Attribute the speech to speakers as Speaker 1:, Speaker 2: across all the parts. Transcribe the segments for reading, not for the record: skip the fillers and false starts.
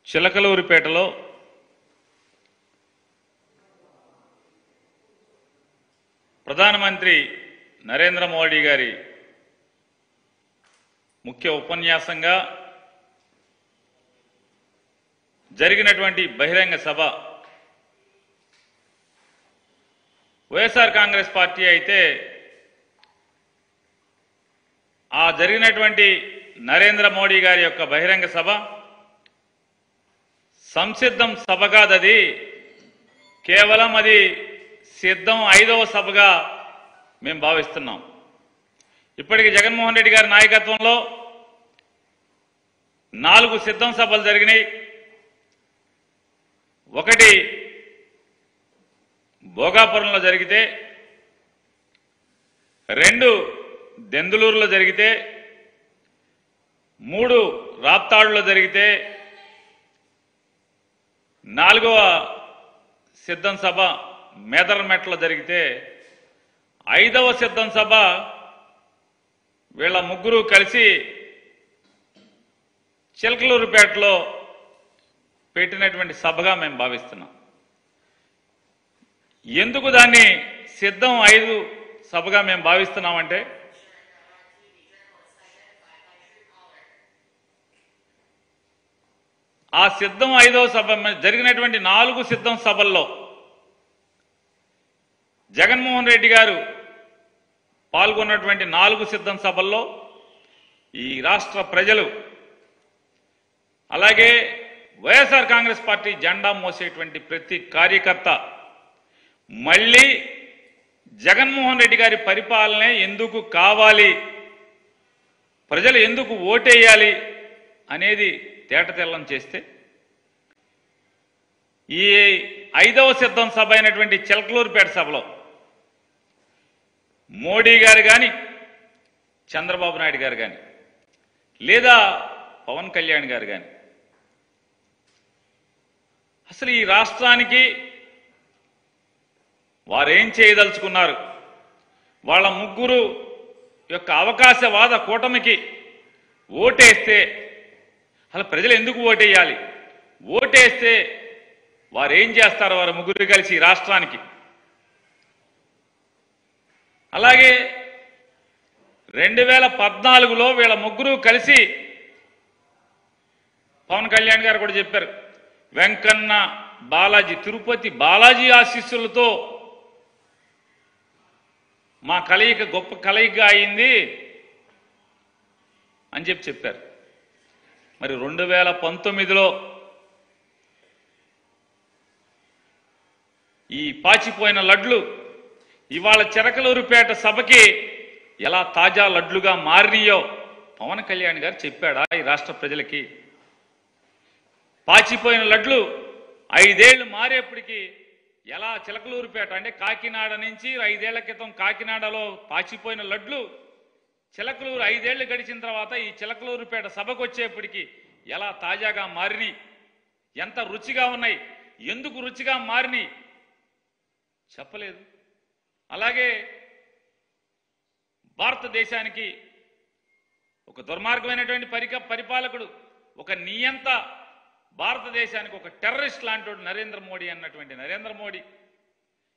Speaker 1: చిలకలూరిపేటలో ప్రధానమంత్రి నరేంద్ర మోడీ గారి ముఖ్య ఉపన్యాసంగా జరిగినటువంటి బహిరంగ సభ వైఎస్ఆర్ కాంగ్రెస్ పార్టీ అయితే ఆ జరిగినటువంటి నరేంద్ర మోడీ గారి యొక్క బహిరంగ సభ సంసిద్ధం సభ కాదది, కేవలం అది సిద్ధం 5వ సభగా మేము భావిస్తున్నాం. ఇప్పటికి జగన్మోహన్ రెడ్డి గారి నాయకత్వంలో 4 సిద్ధం సభలు జరిగినాయి. ఒకటి భోగాపురంలో జరిగితే, 2 దెందులూరులో జరిగితే, 3 రాప్తాడులో జరిగితే, 4వ సిద్ధం సభ మేదరమెట్లో జరిగితే, 5వ సిద్ధం సభ వీళ్ళ ముగ్గురు కలిసి చిలకలూరుపేటలో పెట్టినటువంటి సభగా మేము భావిస్తున్నాం. ఎందుకు దాన్ని సిద్ధం 5 సభగా మేము భావిస్తున్నామంటే, ఆ సిద్ధం 5వ సభ జరిగినటువంటి 4 సిద్ధం సభల్లో జగన్మోహన్ రెడ్డి గారు పాల్గొన్నటువంటి 4 సిద్ధం సభల్లో ఈ రాష్ట్ర ప్రజలు, అలాగే వైఎస్ఆర్ కాంగ్రెస్ పార్టీ జెండా మోసేటువంటి ప్రతి కార్యకర్త మళ్ళీ జగన్మోహన్ రెడ్డి గారి పరిపాలనే ఎందుకు కావాలి, ప్రజలు ఎందుకు ఓటేయాలి అనేది తేటతెల్లం చేస్తే, ఈ 5వ సిద్ధం సభ అయినటువంటి చిలకలూరుపేట సభలో మోడీ గారు కానీ, చంద్రబాబు నాయుడు గారు కానీ, లేదా పవన్ కళ్యాణ్ గారు కానీ అసలు ఈ రాష్ట్రానికి వారేం చేయదలుచుకున్నారు, వాళ్ళ ముగ్గురు యొక్క అవకాశవాద కూటమికి ఓటేస్తే అసలు ప్రజలు ఎందుకు ఓటేయాలి, ఓటేస్తే వారేం చేస్తారు వారు ముగ్గురు కలిసి ఈ రాష్ట్రానికి. అలాగే 2014లో వీళ్ళ ముగ్గురు కలిసి పవన్ కళ్యాణ్ గారు కూడా చెప్పారు, వెంకన్న బాలాజీ, తిరుపతి బాలాజీ ఆశీస్సులతో మా కలయిక గొప్ప కలయిక అయింది అని చెప్పారు. మరి 2019లో ఈ పాచిపోయిన లడ్లు ఇవాళ చిలకలూరుపేట సభకి ఎలా తాజా లడ్లుగా మారినాయో పవన్ కళ్యాణ్ గారు చెప్పాడా ఈ రాష్ట్ర ప్రజలకి? పాచిపోయిన లడ్లు 5 ఏళ్లు మారేప్పటికీ ఎలా చిలకలూరుపేట అంటే కాకినాడ నుంచి 5 ఏళ్ల క్రితం కాకినాడలో పాచిపోయిన లడ్లు చిలకలూరు 5 ఏళ్లు గడిచిన తర్వాత ఈ చిలకలూరుపేట సభకు వచ్చేప్పటికీ ఎలా తాజాగా మారినాయి, ఎంత రుచిగా ఉన్నాయి, ఎందుకు రుచిగా మారినాయి చెప్పలేదు. అలాగే భారతదేశానికి ఒక దుర్మార్గమైనటువంటి పరిపాలకుడు, ఒక నియంత, భారతదేశానికి ఒక టెర్రరిస్ట్ లాంటి నరేంద్ర మోడీ అన్నటువంటి నరేంద్ర మోడీ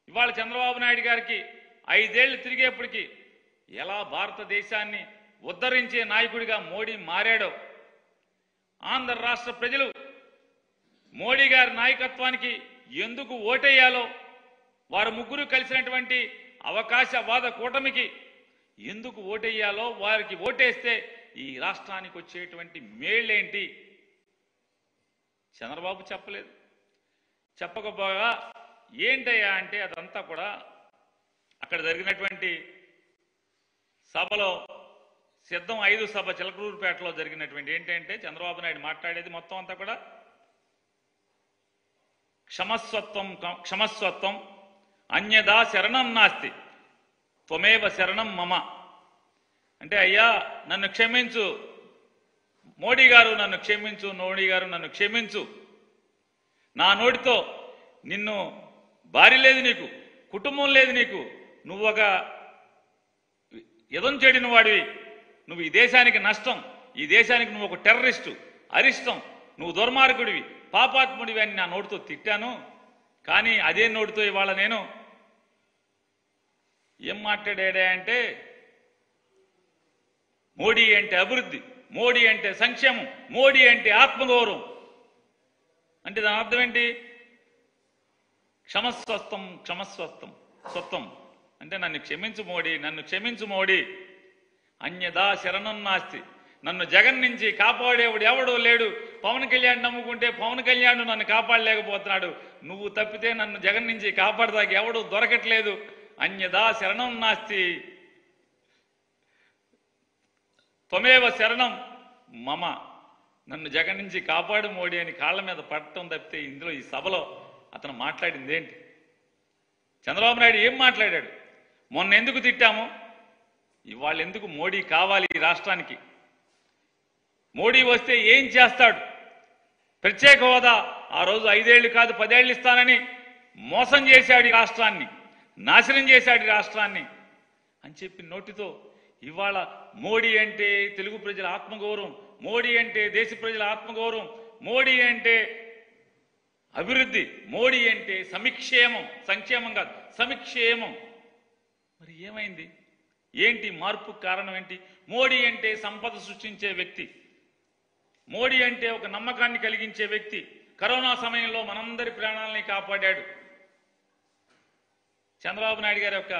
Speaker 1: ఇవాళ చంద్రబాబు నాయుడు గారికి 5 ఏళ్లు తిరిగేప్పటికీ ఎలా భారతదేశాన్ని ఉద్ధరించే నాయకుడిగా మోడీ మారాడో, ఆంధ్ర రాష్ట్ర ప్రజలు మోడీ గారి నాయకత్వానికి ఎందుకు ఓటేయాలో, వారు ముగ్గురు కలిసినటువంటి అవకాశవాద కూటమికి ఎందుకు ఓటేయాలో, వారికి ఓటేస్తే ఈ రాష్ట్రానికి వచ్చేటువంటి మేళ్ళేంటి చంద్రబాబు చెప్పలేదు. చెప్పకపోగా ఏంటయ్యా అంటే అదంతా కూడా అక్కడ జరిగినటువంటి సభలో సిద్ధం 5 సభ చిలకలూరుపేటలో జరిగినటువంటి ఏంటంటే చంద్రబాబు నాయుడు మాట్లాడేది మొత్తం అంతా కూడా క్షమస్వత్వం అన్యదా శరణం నాస్తి త్వమేవ శరణం మమ అంటే, అయ్యా నన్ను క్షమించు, మోడీ గారు నన్ను క్షమించు, మోడీ గారు నన్ను క్షమించు, నా నోటితో నిన్ను భార్య లేదు, నీకు కుటుంబం లేదు, నీకు నువ్వు ఒక ఎదం చెడిన వాడివి, నువ్వు ఈ దేశానికి నష్టం, ఈ దేశానికి నువ్వు ఒక టెర్రరిస్టు, అరిష్టం, నువ్వు దుర్మార్గుడివి, పాపాత్ముడివి అని నా నోటితో తిట్టాను. కానీ అదే నోటితో ఇవాళ నేను ఏం మాట్లాడా అంటే మోడీ అంటే అభివృద్ధి, మోడీ అంటే సంక్షేమం, మోడీ అంటే ఆత్మగౌరవం. అంటే దాని అర్థం ఏంటి? క్షమస్వస్థం క్షమస్వస్థం స్వత్వం అంటే నన్ను క్షమించు మోడీ, నన్ను క్షమించు మోడీ, అన్యదా శరణం నాస్తి. నన్ను జగన్ నుంచి కాపాడేవాడు ఎవడో లేడు. పవన్ కళ్యాణ్ నమ్ముకుంటే పవన్ కళ్యాణ్ నన్ను కాపాడలేకపోతున్నాడు. నువ్వు తప్పితే నన్ను జగన్ నుంచి కాపాడదాకా ఎవడు దొరకట్లేదు. అన్యదా శరణం నాస్తి త్వమేవ శరణం మమ. నన్ను జగన్ నుంచి కాపాడు మోడీ అని కాళ్ళ మీద పడటం తప్పితే ఇందులో ఈ సభలో అతను మాట్లాడింది ఏంటి? చంద్రబాబు నాయుడు ఏం మాట్లాడాడు? మొన్న ఎందుకు తిట్టాము, ఇవాళ ఎందుకు మోడీ కావాలి ఈ రాష్ట్రానికి? మోడీ వస్తే ఏం చేస్తాడు? ప్రత్యేక హోదా ఆ రోజు 5 ఏళ్ళు కాదు 10 ఏళ్ళు ఇస్తానని మోసం చేశాడు ఈ రాష్ట్రాన్ని, నాశనం చేశాడు ఈ రాష్ట్రాన్ని అని చెప్పి నోటితో ఇవాళ మోడీ అంటే తెలుగు ప్రజల ఆత్మగౌరవం, మోడీ అంటే దేశ ప్రజల ఆత్మగౌరవం, మోడీ అంటే అభివృద్ధి, మోడీ అంటే సమిక్షేమం, సంక్షేమం కాదు సమిక్షేమం. మరి ఏమైంది? ఏంటి మార్పు కారణం ఏంటి? మోడీ అంటే సంపద సృష్టించే వ్యక్తి, మోడీ అంటే ఒక నమ్మకాన్ని కలిగించే వ్యక్తి. కరోనా సమయంలో మనందరి ప్రాణాలని కాపాడాడు. చంద్రబాబు నాయుడు గారి యొక్క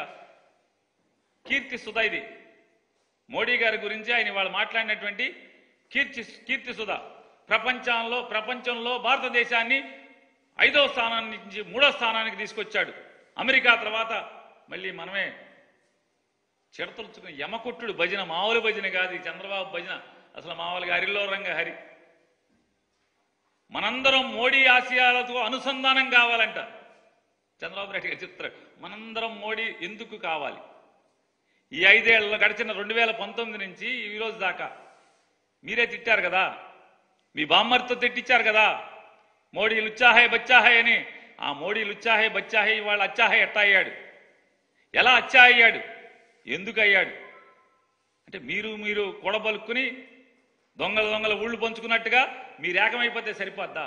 Speaker 1: కీర్తి సుధ ఇది. మోడీ గారి గురించి ఆయన వాళ్ళు మాట్లాడినటువంటి కీర్తి సుధ ప్రపంచంలో భారతదేశాన్ని 5వ స్థానాన్ని నుంచి 3వ స్థానానికి తీసుకొచ్చాడు. అమెరికా తర్వాత మళ్ళీ మనమే చిడతలుచుకుని యమకుట్టుడు భజన, మామూలు భజన కాదు ఈ చంద్రబాబు భజన, అసలు మామూలుగా హరిలో రంగ హరి. మనందరం మోడీ ఆశయాలతో అనుసంధానం కావాలంట. చంద్రబాబు నాయుడు గారు చెప్తారు మనందరం మోడీ ఎందుకు కావాలి? ఈ 5 ఏళ్ళలో గడిచిన 2019 నుంచి ఈ రోజు దాకా మీరే తిట్టారు కదా, మీ బామ్మర్తో తిట్టించారు కదా, మోడీ లుచ్చాహే బచ్చాహే అని. ఆ మోడీ లుచ్చాహే బచ్చాహే ఇవాళ అచ్చాహే ఎట్టా అయ్యాడు? ఎలా అచ్చా అయ్యాడు? ఎందుకు అయ్యాడు అంటే మీరు కూడబలుక్కుని దొంగల ఊళ్ళు పంచుకున్నట్టుగా మీరు ఏకమైపోతే సరిపోద్దా?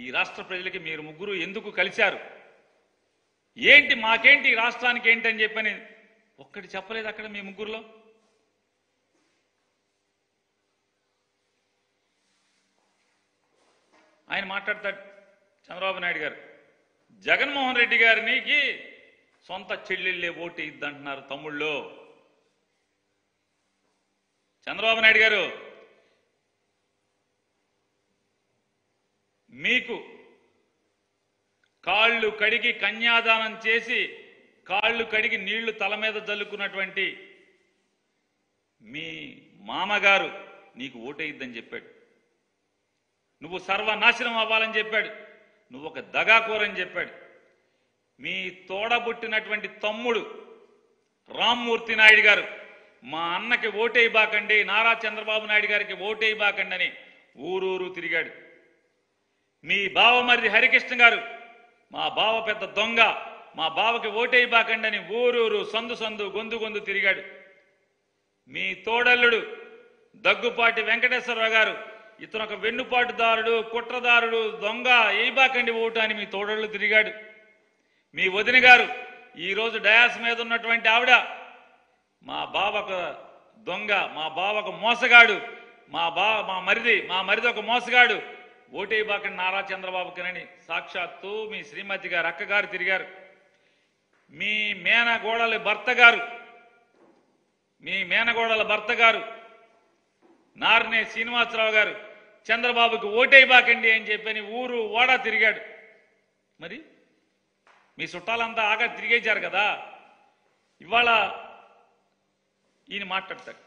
Speaker 1: ఈ రాష్ట్ర ప్రజలకి మీరు ముగ్గురు ఎందుకు కలిశారు? ఏంటి మాకేంటి ఈ రాష్ట్రానికి ఏంటి అని చెప్పని ఒక్కటి చెప్పలేదు అక్కడ మీ ముగ్గురులో. ఆయన మాట్లాడతాడు చంద్రబాబు నాయుడు గారు, జగన్మోహన్ రెడ్డి గారికి సొంత చెల్లెళ్ళే ఓటు ఇద్దంటున్నారు తమ్ముళ్ళు. చంద్రబాబు నాయుడు గారు, మీకు కాళ్ళు కడిగి కన్యాదానం చేసి కాళ్ళు కడిగి నీళ్లు తల మీద జల్లుకున్నటువంటి మీ మామగారు నీకు ఓటేయిద్దని చెప్పాడు. నువ్వు సర్వనాశనం అవ్వాలని చెప్పాడు. నువ్వు ఒక దగాకోరని చెప్పాడు. మీ తోడబుట్టినటువంటి తమ్ముడు రామ్మూర్తి నాయుడు గారు మా అన్నకి ఓటేయబాకండి, నారా చంద్రబాబు నాయుడు గారికి ఓటేయబాకండి అని ఊరూరు తిరిగాడు. మీ బావమరిది హరికృష్ణ గారు మా బావ పెద్ద దొంగ, మా బావకి ఓటేయబాకండి అని ఊరూరు సందు గొంతు తిరిగాడు. మీ తోడల్లుడు దగ్గుపాటి వెంకటేశ్వరరావు గారు ఇతను ఒక వెన్నుపాటుదారుడు, కుట్రదారుడు, దొంగ, ఏయబాకండి ఓటు అని మీ తోడళ్ళు తిరిగాడు. మీ వదిన గారు ఈరోజు డయాస్ మీద ఉన్నటువంటి ఆవిడ మా బావకు దొంగ, మా బావకు మోసగాడు, మా మరిది ఒక మోసగాడు, ఓటేయబాకండి నారా చంద్రబాబుకినని సాక్షాత్తు మీ శ్రీమతి గారు అక్కగారు తిరిగారు. మీ మేనగోడల భర్త గారు నార్నే శ్రీనివాసరావు గారు చంద్రబాబుకి ఓటేయబాకండి అని చెప్పని ఊరు ఓడా తిరిగాడు. మరి మీ చుట్టాలంతా ఆగా తిరిగేశారు కదా. ఇవాళ ఈయన మాట్లాడతాడు